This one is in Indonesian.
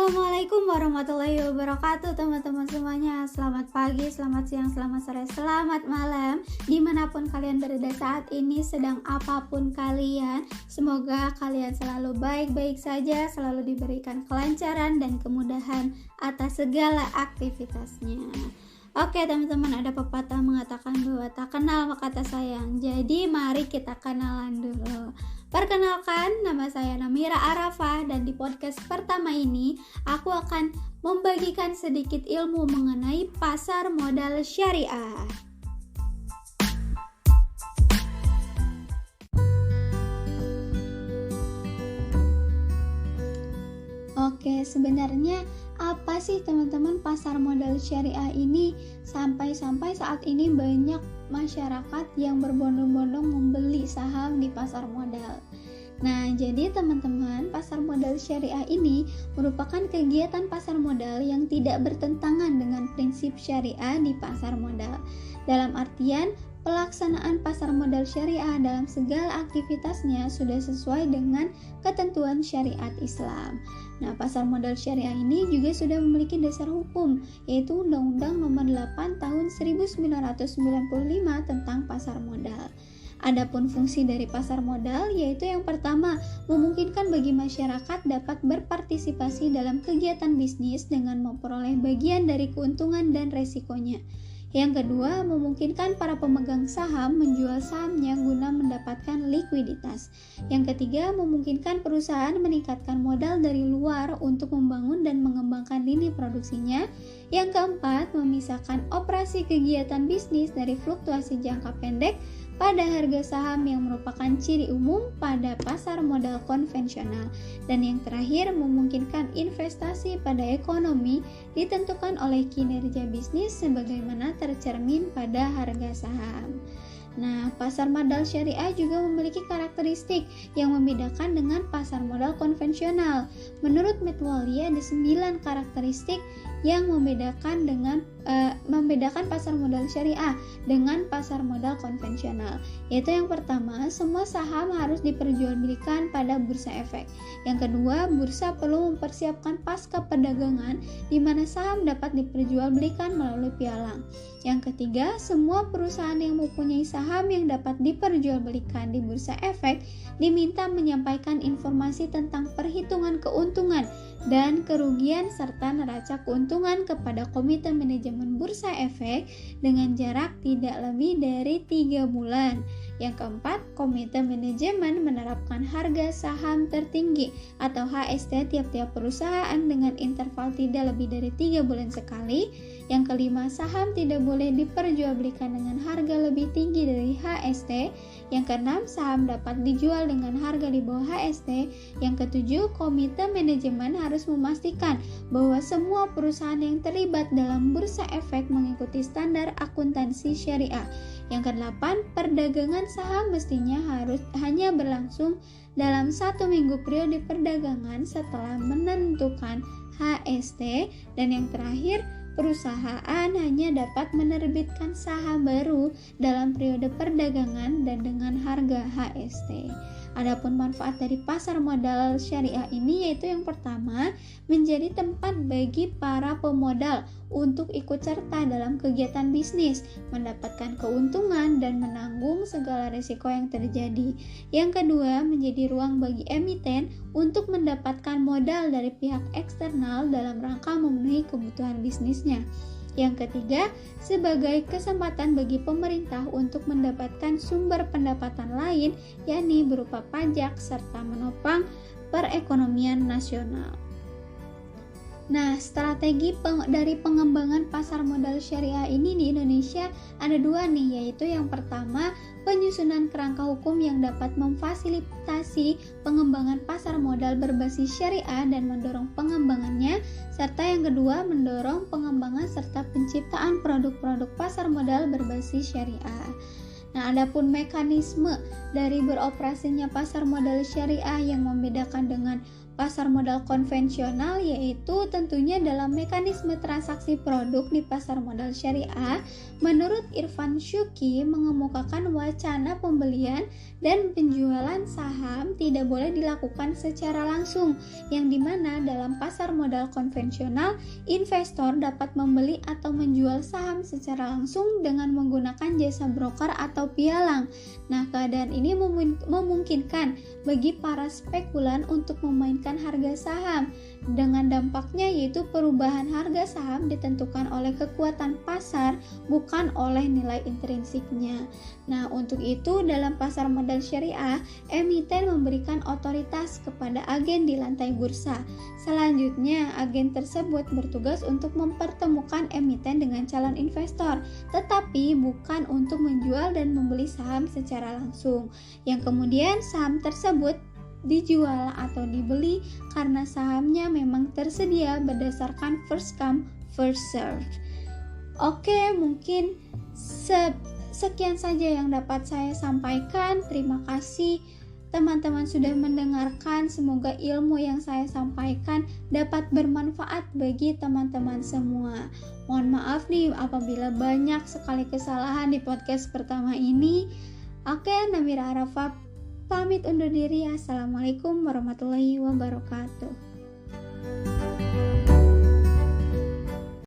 Assalamualaikum warahmatullahi wabarakatuh teman-teman semuanya. Selamat pagi, selamat siang, selamat sore, selamat malam. Dimanapun kalian berada saat ini, sedang apapun kalian, semoga kalian selalu baik-baik saja, selalu diberikan kelancaran dan kemudahan atas segala aktivitasnya. Oke teman-teman, ada pepatah mengatakan bahwa tak kenal maka tak sayang. Jadi mari kita kenalan dulu. Perkenalkan, nama saya Namira Arafah dan di podcast pertama ini aku akan membagikan sedikit ilmu mengenai pasar modal syariah. Oke, sebenarnya apa sih teman-teman pasar modal syariah ini? Sampai-sampai saat ini banyak masyarakat yang berbondong-bondong membeli saham di pasar modal. Nah, jadi teman-teman, pasar modal syariah ini merupakan kegiatan pasar modal yang tidak bertentangan dengan prinsip syariah di pasar modal. Dalam artian, pelaksanaan pasar modal syariah dalam segala aktivitasnya sudah sesuai dengan ketentuan syariat Islam. Nah, pasar modal syariah ini juga sudah memiliki dasar hukum, yaitu Undang-Undang Nomor 8 Tahun 1995 tentang pasar modal. Adapun fungsi dari pasar modal yaitu yang pertama, memungkinkan bagi masyarakat dapat berpartisipasi dalam kegiatan bisnis dengan memperoleh bagian dari keuntungan dan resikonya. Yang kedua, memungkinkan para pemegang saham menjual sahamnya guna mendapatkan likuiditas. Yang ketiga, memungkinkan perusahaan meningkatkan modal dari luar untuk membangun dan mengembangkan lini produksinya. Yang keempat, memisahkan operasi kegiatan bisnis dari fluktuasi jangka pendek pada harga saham yang merupakan ciri umum pada pasar modal konvensional. Dan yang terakhir, memungkinkan investasi pada ekonomi ditentukan oleh kinerja bisnis sebagaimana tercermin pada harga saham. Nah, pasar modal syariah juga memiliki karakteristik yang membedakan dengan pasar modal konvensional. Menurut Metwali ada 9 karakteristik yang membedakan pasar modal syariah dengan pasar modal konvensional. Yaitu yang pertama, semua saham harus diperjualbelikan pada bursa efek. Yang kedua, bursa perlu mempersiapkan pasca perdagangan di mana saham dapat diperjualbelikan melalui pialang. Yang ketiga, semua perusahaan yang mempunyai saham yang dapat diperjualbelikan di bursa efek diminta menyampaikan informasi tentang perhitungan keuntungan dan kerugian serta neraca keuntungan kepada Komite Manajemen Bursa Efek dengan jarak tidak lebih dari 3 bulan. Yang keempat, Komite Manajemen menerapkan harga saham tertinggi atau HST tiap-tiap perusahaan dengan interval tidak lebih dari 3 bulan sekali. Yang kelima, saham tidak boleh diperjualbelikan dengan harga lebih tinggi dari HST. Yang keenam, saham dapat dijual dengan harga di bawah HST. Yang ketujuh, Komite Manajemen harus memastikan bahwa semua perusahaan yang terlibat dalam bursa efek mengikuti standar akuntansi syariah. Yang kedelapan, perdagangan saham mestinya hanya berlangsung dalam 1 minggu periode perdagangan setelah menentukan HST. Dan yang terakhir, perusahaan hanya dapat menerbitkan saham baru dalam periode perdagangan dan dengan harga HST. Adapun manfaat dari pasar modal syariah ini yaitu yang pertama, menjadi tempat bagi para pemodal untuk ikut serta dalam kegiatan bisnis, mendapatkan keuntungan dan menanggung segala risiko yang terjadi. Yang kedua, menjadi ruang bagi emiten untuk mendapatkan modal dari pihak eksternal dalam rangka memenuhi kebutuhan bisnisnya. Yang ketiga, sebagai kesempatan bagi pemerintah untuk mendapatkan sumber pendapatan lain, yakni berupa pajak serta menopang perekonomian nasional. Nah, strategi dari pengembangan pasar modal syariah ini di Indonesia ada 2 nih, yaitu yang pertama, penyusunan kerangka hukum yang dapat memfasilitasi pengembangan pasar modal berbasis syariah dan mendorong pengembangannya, serta yang kedua, mendorong pengembangan serta penciptaan produk-produk pasar modal berbasis syariah. Nah, adapun mekanisme dari beroperasinya pasar modal syariah yang membedakan dengan pasar modal konvensional, yaitu tentunya dalam mekanisme transaksi produk di pasar modal syariah. Menurut Irfan Syuki mengemukakan wacana pembelian dan penjualan saham tidak boleh dilakukan secara langsung, yang dimana dalam pasar modal konvensional investor dapat membeli atau menjual saham secara langsung dengan menggunakan jasa broker atau pialang. Nah, keadaan ini memungkinkan bagi para spekulan untuk memainkan harga saham, dengan dampaknya yaitu perubahan harga saham ditentukan oleh kekuatan pasar, bukan oleh nilai intrinsiknya. Nah, untuk itu dalam pasar modal syariah, emiten memberikan otoritas kepada agen di lantai bursa. Selanjutnya, agen tersebut bertugas untuk mempertemukan emiten dengan calon investor, tetapi bukan untuk menjual dan membeli saham secara langsung, yang kemudian saham tersebut dijual atau dibeli karena sahamnya memang tersedia berdasarkan first come first serve. Oke, mungkin sekian saja yang dapat saya sampaikan. Terima kasih teman-teman sudah mendengarkan. Semoga ilmu yang saya sampaikan dapat bermanfaat bagi teman-teman semua. Mohon maaf nih apabila banyak sekali kesalahan di podcast pertama ini. Oke, Namira Arafah pamit undur diri. Assalamualaikum warahmatullahi wabarakatuh.